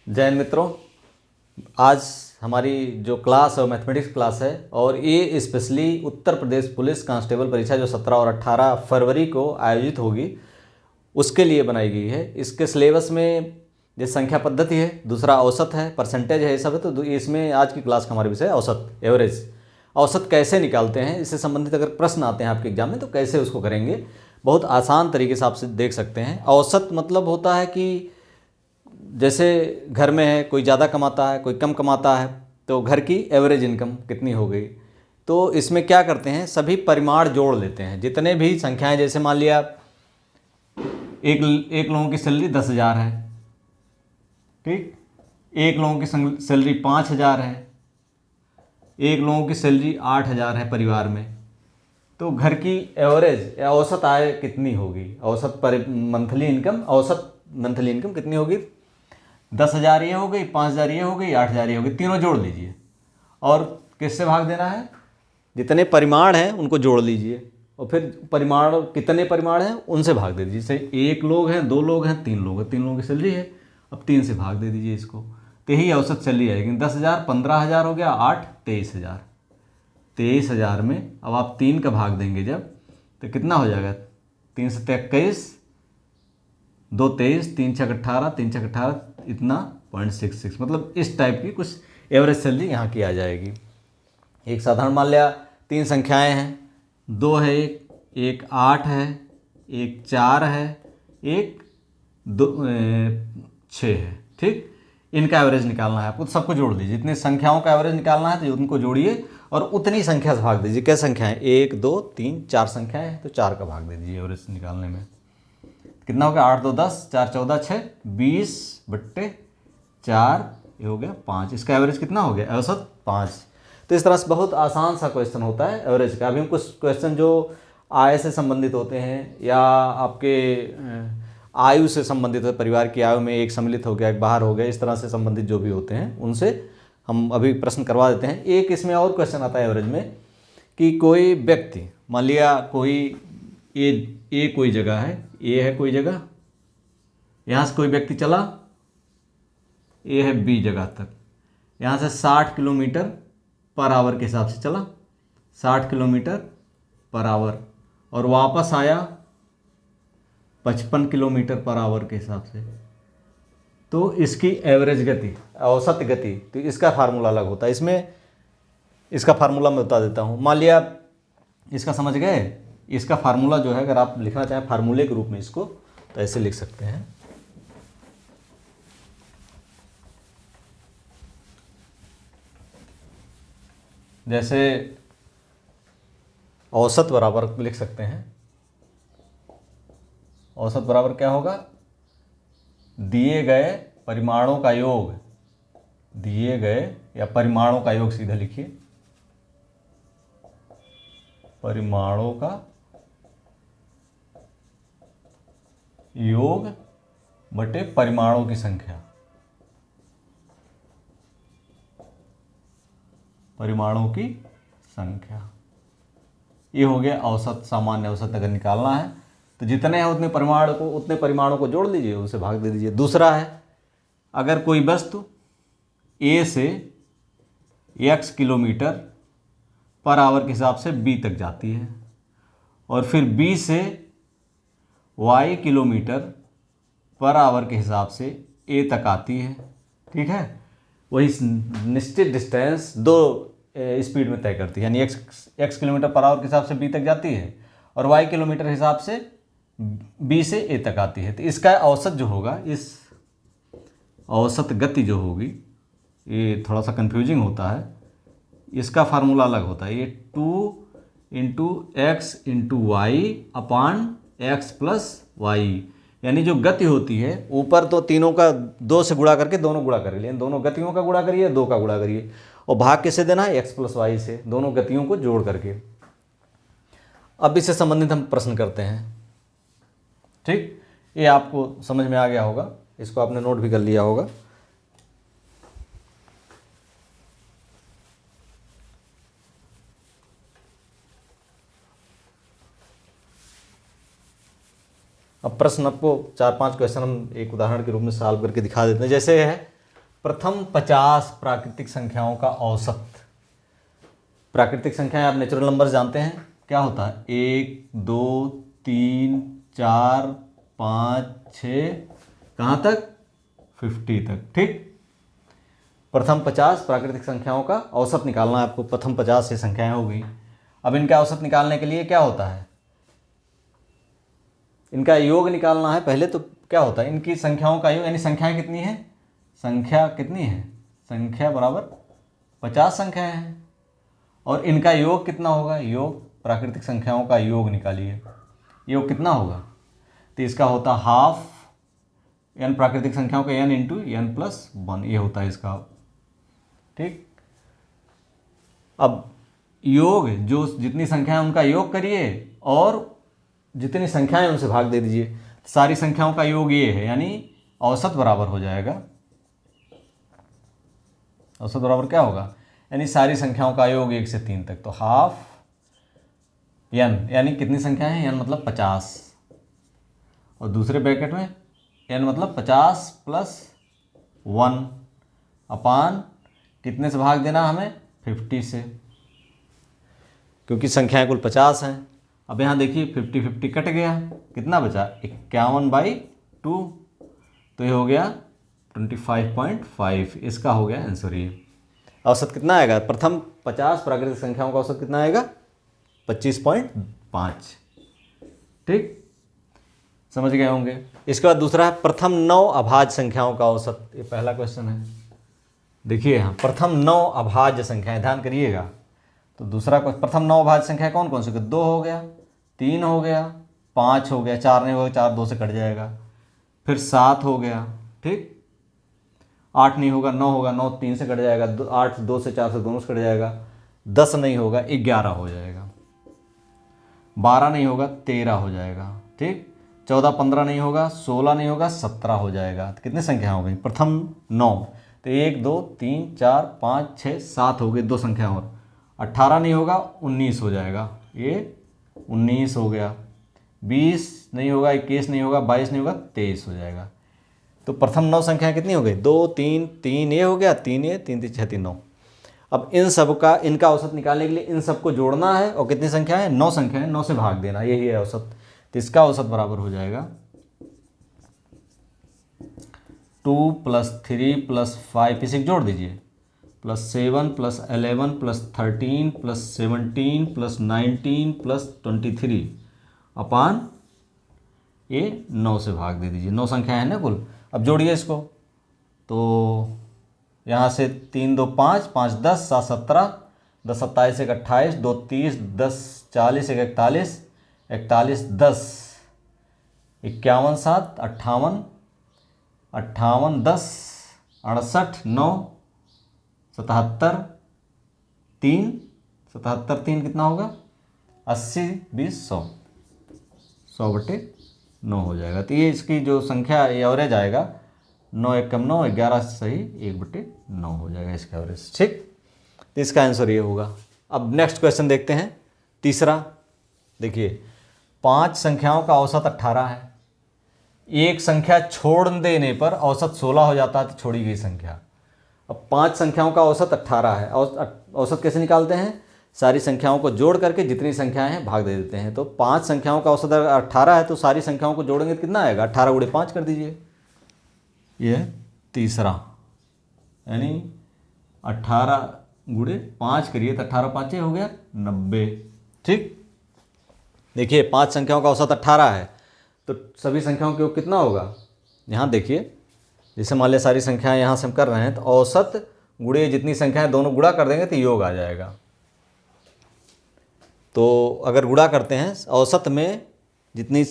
जय हिंद मित्रों। आज हमारी जो क्लास है मैथमेटिक्स क्लास है और ये specially Uttar Pradesh police constable परीक्षा जो 17 और 18 फरवरी को आयोजित होगी उसके लिए बनाई गई है। इसके सिलेबस में जैसे संख्या पद्धति है, दूसरा औसत है, परसेंटेज है, ये सब है। तो इसमें आज की क्लास का हमारा विषय है औसत, एवरेज। औसत कैसे निकालते हैं, इससे संबंधित अगर प्रश्न आते हैं आपके एग्जाम में तो कैसे उसको करेंगे, बहुत आसान तरीके से आप देख सकते हैं। औसत मतलब होता है कि जैसे घर में है, कोई ज़्यादा कमाता है, कोई कम कमाता है, तो घर की एवरेज इनकम कितनी हो गई। तो इसमें क्या करते हैं, सभी परिमाण जोड़ लेते हैं, जितने भी संख्याएं, जैसे मान लिया एक लोगों की सैलरी 10,000 है, ठीक, एक लोगों की सैलरी 5,000 है, एक लोगों की सैलरी 8,000 है परिवार में। तो घर की एवरेज या औसत आय कितनी होगी, औसत मंथली इनकम, औसत मंथली इनकम कितनी होगी। 10,000 ये हो गई, 5,000 ये हो गई, 8,000 ये हो गई, तीनों जोड़ लीजिए और किससे भाग देना है, जितने परिमाण हैं उनको जोड़ लीजिए और फिर परिमाण कितने परिमाण हैं उनसे भाग दे दीजिए। जैसे एक लोग हैं, दो लोग हैं, तीन लोग हैं, तीन लोगों की सैलरी है, अब 3 से भाग दे दीजिए इसको, तो यही औसत सैलरी आएगी। 10,000 15,000 हो गया, 8 23,000, 23,000 में अब आप 3 का भाग देंगे जब, तो कितना हो जाएगा, 3 से 21, 2 23, 3 6 18, 3 6 18, इतना 0.66, मतलब इस टाइप की कुछ एवरेज सैलरी यहाँ की आ जाएगी। एक साधारण मान लिया 3 संख्याएं हैं, 2 है, एक 8 है, एक 4 है, एक 6 है, ठीक। इनका एवरेज निकालना है आपको, तो सबको जोड़ लीजिए, जितनी संख्याओं का एवरेज निकालना है तो उनको जोड़िए और उतनी संख्या से भाग दीजिए। क्या संख्याएं, 1 2 3 4 संख्याएं हैं, तो 4 का भाग दे दीजिए एवरेज निकालने में। कितना हो गया, 8 2 10, 4 14 6 20/4, ये हो गया 5। इसका एवरेज कितना हो गया, औसत 5। तो इस तरह से बहुत आसान सा क्वेश्चन होता है एवरेज का। अभी हम कुछ क्वेश्चन जो आय से संबंधित होते हैं या आपके आयु से संबंधित है, परिवार की आयु में एक सम्मिलित हो गया, एक बाहर हो गया, इस तरह से संबंधित जो भी होते हैं उनसे हम अभी प्रश्न करवा देते हैं। एक इसमें और क्वेश्चन आता है एवरेज में कि कोई व्यक्ति, मान लिया कोई ए कोई जगह है, ए है कोई जगह, यहाँ से कोई व्यक्ति चला, ए है बी जगह तक, यहाँ से 60 किलोमीटर पर आवर के हिसाब से चला, 60 किलोमीटर पर आवर, और वापस आया 55 किलोमीटर पर आवर के हिसाब से। तो इसकी एवरेज गति, औसत गति, तो इसका फार्मूला अलग होता है। इसमें इसका फार्मूला मैं बता देता हूँ। मान लिया इसका समझ गए, इसका फार्मूला जो है, अगर आप लिखना चाहें फार्मूले के रूप में इसको, तो ऐसे लिख सकते हैं। जैसे औसत बराबर लिख सकते हैं, औसत बराबर क्या होगा, दिए गए परिमाणों का योग, दिए गए या परिमाणों का योग सीधा लिखिए, परिमाणों का योग बटे परिमाणों की संख्या, परिमाणों की संख्या, ये हो गया औसत। सामान्य औसत अगर निकालना है तो जितने हैं उतने परिमाणों को जोड़ लीजिए, उसे भाग दे दीजिए। दूसरा है, अगर कोई वस्तु ए से x किलोमीटर पर आवर के हिसाब से b तक जाती है और फिर b से y किलोमीटर पर आवर के हिसाब से a तक आती है, ठीक है। वही निश्चित डिस्टेंस दो स्पीड में तय करती है, यानी x किलोमीटर पर आवर के हिसाब से b तक जाती है और y किलोमीटर के हिसाब से b से a तक आती है। तो इसका औसत जो होगा, इस औसत गति जो होगी, ये थोड़ा सा कंफ्यूजिंग होता है, इसका फार्मूला अलग होता है। ये 2 × x × y अपान x + y, यानी जो गति होती है, ऊपर तो तीनों का 2 से गुणा करके दोनों गुणा कर लिए, दोनों गतियों का गुणा करिए, 2 का गुणा करिए, और भाग किसे देना है, x + y से, दोनों गतियों को जोड़ करके। अब इससे संबंधित हम प्रश्न करते हैं, ठीक। ये आपको समझ में आ गया होगा, इसको आपने नोट भी कर लिया होगा। अब प्रश्न आपको 4-5 क्वेश्चन हम एक उदाहरण के रूप में सॉल्व करके दिखा देते हैं। जैसे है प्रथम 50 प्राकृतिक संख्याओं का औसत। प्राकृतिक संख्याएं आप नेचुरल नंबर जानते हैं, क्या होता है 1 2 3 4 5 6 कहाँ तक 50 तक, ठीक। प्रथम 50 प्राकृतिक संख्याओं का औसत निकालना है आपको। प्रथम 50 से संख्याएं हो गई। अब इनका औसत निकालने के लिए क्या होता है, इनका योग निकालना है पहले। तो क्या होता है, इनकी संख्याओं का योग, यानी संख्याएं कितनी है, संख्या कितनी है, संख्या बराबर 50 संख्याएं हैं, और इनका योग कितना होगा, योग प्राकृतिक संख्याओं का योग निकालिए, योग कितना होगा। तो इसका होता हाफ n प्राकृतिक संख्याओं का n इंटू n प्लस 1, ये होता है इसका, ठीक। अब योग, जो जितनी संख्याएं उनका योग करिए और जितनी संख्याएं उनसे भाग दे दीजिए। सारी संख्याओं का योग ये है, यानी औसत बराबर हो जाएगा, औसत बराबर क्या होगा, यानी सारी संख्याओं का योग 1 से 3 तक। तो हाफ n, यानी कितनी संख्या है, n मतलब 50, और दूसरे ब्रैकेट में n मतलब 50 प्लस 1 अपान कितने से भाग देना हमें, 50 से, क्योंकि संख्याएं कुल 50 हैं। अब यहाँ देखिए 50 50 कट गया, कितना बचा 51/2, तो ये हो गया 25.5, इसका हो गया आंसर। ये औसत कितना आएगा, प्रथम 50 प्राकृतिक संख्याओं का औसत कितना आएगा, 25.5, ठीक, समझ गए होंगे। इसके बाद दूसरा है प्रथम 9 अभाज्य संख्याओं का औसत। ये पहला क्वेश्चन है, देखिए यहाँ प्रथम 9 अभाज्य संख्याएं, ध्यान करिएगा। तो दूसरा प्रथम 9 अभाज्य संख्या कौन कौन सी, 2 हो गया, 3 हो गया, 5 हो गया, 4 नहीं होगा, 4 2 से कट जाएगा, फिर 7 हो गया, ठीक, 8 नहीं होगा, 9 होगा, 9 3 से कट जाएगा, 8 2 से 4 से दोनों से कट जाएगा, 10 नहीं होगा, 11 हो जाएगा, 12 नहीं होगा, 13 हो जाएगा, ठीक, 14 15 नहीं होगा, 16 नहीं होगा, 17 हो जाएगा। तो कितनी संख्या हो गई, प्रथम 9, तो 1 2 3 4 5 6 7 हो गई, 2 संख्या और, 18 नहीं होगा, 19 हो जाएगा, ये 19 हो गया, 20 नहीं होगा, 21 नहीं होगा, 22 नहीं होगा, 23 हो जाएगा। तो प्रथम 9 संख्याएं कितनी हो गई, 2 3 3 ये हो गया, 3 ये 3 3 6 3 9। अब इन सब का, इनका औसत निकालने के लिए इन सबको जोड़ना है, और कितनी संख्या है, 9 संख्या है, 9 से भाग देना, यही है औसत। तो इसका औसत बराबर हो जाएगा 2 + 3 + 5, इसे जोड़ दीजिए, +7 + 11 + 13 + 17 + 19 + 23 अपान ये 9 से भाग दे दीजिए, 9 संख्या है ना कुल। अब जोड़िए इसको, तो यहाँ से 3 2 5 5 10 7 17 10 27 1 28 2 30 10 40 1 41 41 10 51 7 58 58 10 68 9 77 3 77 3 कितना होगा, 80 20 100, 100/9 हो जाएगा। तो ये इसकी जो संख्या ये एवरेज आएगा, 9 1 कम 9 11 सही 1/9 हो जाएगा इसका एवरेज, ठीक। तो इसका आंसर ये होगा। अब नेक्स्ट क्वेश्चन देखते हैं, तीसरा। देखिए 5 संख्याओं का औसत 18 है, एक संख्या छोड़ देने पर औसत 16 हो जाता है, तो छोड़ी गई संख्या। अब 5 संख्याओं का औसत 18 है, औसत कैसे निकालते हैं, सारी संख्याओं को जोड़ करके जितनी संख्याएं हैं भाग दे देते हैं। तो 5 संख्याओं का औसत 18 है, तो सारी संख्याओं को जोड़ेंगे तो कितना आएगा, 18 × 5 कर दीजिए, ये तीसरा, यानी 18 × 5 करिए तो 18 5 हो गया 90, ठीक। देखिए 5 संख्याओं का औसत 18 है, तो सभी संख्याओं का योग कितना होगा, यहाँ देखिए, जैसे मान लिया सारी संख्याएं यहाँ से हम कर रहे हैं, तो औसत गुणे जितनी संख्याएं दोनों गुणा कर देंगे तो योग आ जाएगा। तो अगर गुणा करते हैं औसत में, जितनी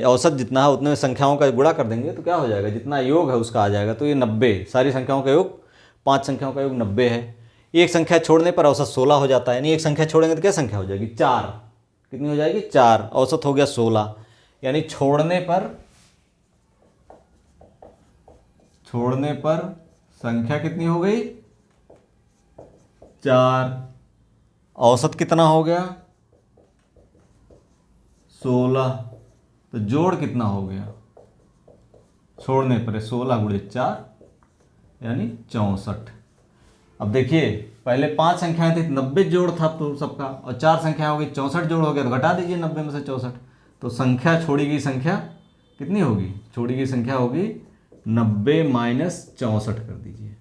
औसत जितना है उतने संख्याओं का गुणा कर देंगे तो क्या हो जाएगा, जितना योग है उसका आ जाएगा। तो ये 90, सारी संख्याओं का योग, 5 संख्याओं का योग 90 है। एक संख्या छोड़ने पर औसत 16 हो जाता है, यानी एक संख्या छोड़ेंगे तो क्या संख्या हो जाएगी, 4, कितनी हो जाएगी 4, औसत हो गया 16, यानी छोड़ने पर संख्या कितनी हो गई, 4, औसत कितना हो गया 16, तो जोड़ कितना हो गया, छोड़ने पर 16 × 4 यानी 64। अब देखिए पहले 5 संख्याएं थी, 90 जोड़ था तो सबका, और 4 संख्याएं हो गई, 64 जोड़ हो गया, तो घटा दीजिए 90 में से 64। तो संख्या छोड़ी गई संख्या कितनी होगी? छोड़ी गई संख्या होगी 90 माइनस 64 कर दीजिए,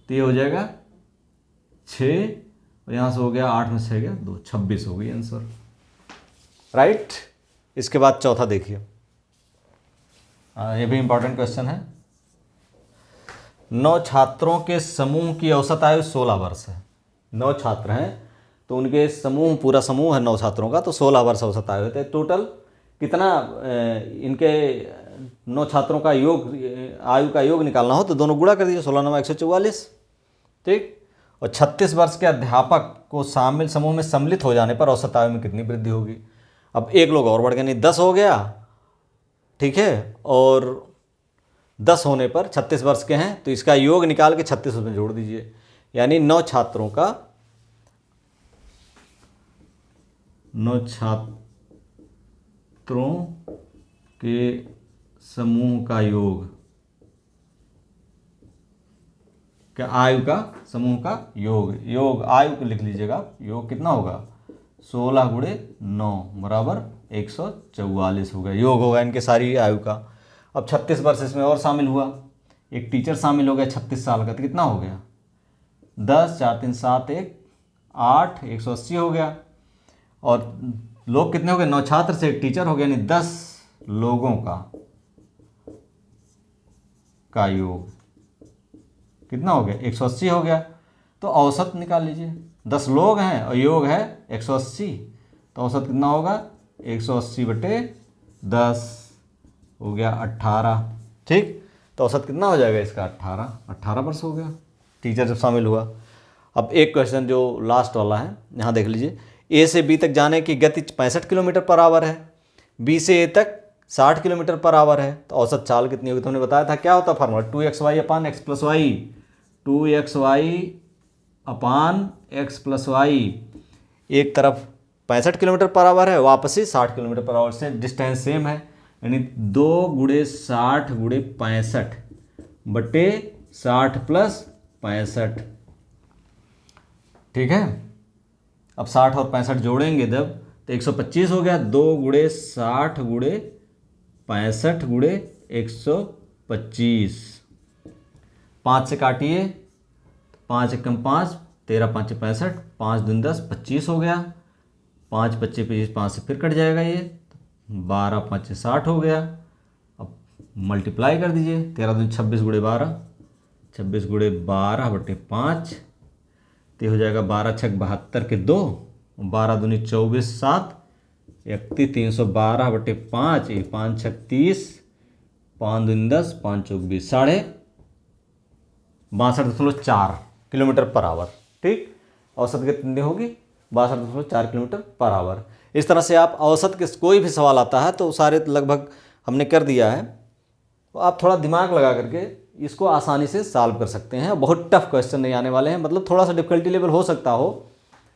तो ये हो जाएगा 6, और यहाँ से हो गया 8 में 6 गया 2, 26 हो गई आंसर, राइट। इसके बाद चौथा देखिए, ये भी इंपॉर्टेंट क्वेश्चन है। 9 छात्रों के समूह की औसत आयु 16 वर्ष है। 9 छात्र हैं तो उनके समूह, पूरा समूह है 9 छात्रों का, तो 16 वर्ष औसत आयु होते हैं। टोटल कितना इनके 9 छात्रों का योग, आयु का योग निकालना हो तो दोनों गुणा कर दीजिए, 16 9 144, ठीक। और 36 वर्ष के अध्यापक को शामिल समूह में सम्मिलित हो जाने पर औसत आयु में कितनी वृद्धि होगी? अब एक लोग और बढ़ गए, नहीं 10 हो गया, ठीक है, और 10 होने पर 36 वर्ष के हैं तो इसका योग निकाल के 36 उसमें जोड़ दीजिए, यानी 9 छात्रों के समूह का योग, क्या आयु का समूह का योग आयु को लिख लीजिएगा, योग कितना होगा? 16 गुणे 9 बराबर 144 होगा, योग होगा इनके सारी आयु का। अब 36 वर्ष इसमें और शामिल हुआ, एक टीचर शामिल हो गया 36 साल का, तो कितना हो गया? 10 4 3 7 1 8, 180 हो गया। और लोग कितने हो गए? 9 छात्र से एक टीचर हो गया, यानी 10 लोगों का योग कितना हो गया? 180 हो गया। तो औसत निकाल लीजिए, 10 लोग हैं और योग है 180, तो औसत कितना होगा? 180 बटे 10 हो गया 18, ठीक। तो औसत कितना हो जाएगा इसका? 18 वर्ष हो गया टीचर जब शामिल हुआ। अब एक क्वेश्चन जो लास्ट वाला है, यहाँ देख लीजिए। ए से बी तक जाने की गति 65 किलोमीटर पर आवर है, बी से ए तक 60 किलोमीटर पर आवर है, तो औसत चाल कितनी होगी? तो हमने बताया था क्या होता है फार्मूला, 2xy अपान x प्लस वाई, 2xy अपान x प्लस वाई। एक तरफ 65 किलोमीटर पर आवर है, वापसी 60 किलोमीटर पर आवर, से डिस्टेंस सेम है, यानी 2 गुणे 60 गुणे 65 बटे 60 प्लस 65, ठीक है। अब 60 और 65 जोड़ेंगे जब तो 125 हो गया, 2 गुणे 60 गुणे 65 गुणे 125, 5 से काटिए, 5 एकम 5, 13 5 65, 5 दूनी 10, 25 हो गया, 5 25 25, 5 से फिर कट जाएगा ये, 12 5 60 हो गया। अब मल्टीप्लाई कर दीजिए, 13 दूनी 26 गुणे 12, 26 गुणे 12 बटे 5, तो हो जाएगा 12 छक 72 के 2, 12 दूनी 24 7, 31 312 बटे 5, 5 छक 30, 5 दूनी 10, 5 चौक 20, 62.4 किलोमीटर पर आवर, ठीक। औसत कितनी होगी? 62.4 किलोमीटर पर आवर। इस तरह से आप औसत के कोई भी सवाल आता है तो सारे लगभग हमने कर दिया है, तो आप थोड़ा दिमाग लगा करके इसको आसानी से सॉल्व कर सकते हैं। बहुत टफ क्वेश्चन नहीं आने वाले हैं, मतलब थोड़ा सा डिफिकल्टी लेवल हो सकता हो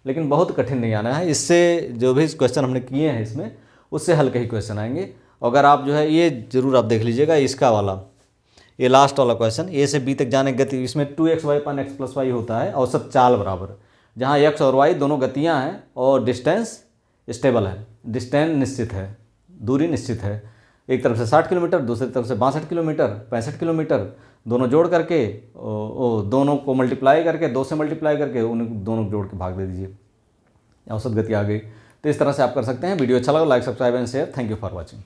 लेकिन बहुत कठिन नहीं आना है। इससे जो भी क्वेश्चन हमने किए हैं इसमें, उससे हल्के ही क्वेश्चन आएंगे। अगर आप जो है ये जरूर आप देख लीजिएगा, इसका वाला ये लास्ट वाला क्वेश्चन, ए से बी तक जाने की गति, इसमें 2xy अपान x प्लस वाई होता है, औसत चाल बराबर, जहाँ x और y दोनों गतियाँ हैं और डिस्टेंस स्टेबल है, डिस्टेंस निश्चित है, दूरी निश्चित है। एक तरफ से 60 किलोमीटर, दूसरी तरफ से 62 किलोमीटर, 65 किलोमीटर, दोनों जोड़ करके दोनों को मल्टीप्लाई करके, 2 से मल्टीप्लाई करके उन दोनों को जोड़ के भाग दे दीजिए, औसत गति आ गई। तो इस तरह से आप कर सकते हैं। वीडियो अच्छा लगा like subscribe and share. Thank you for watching.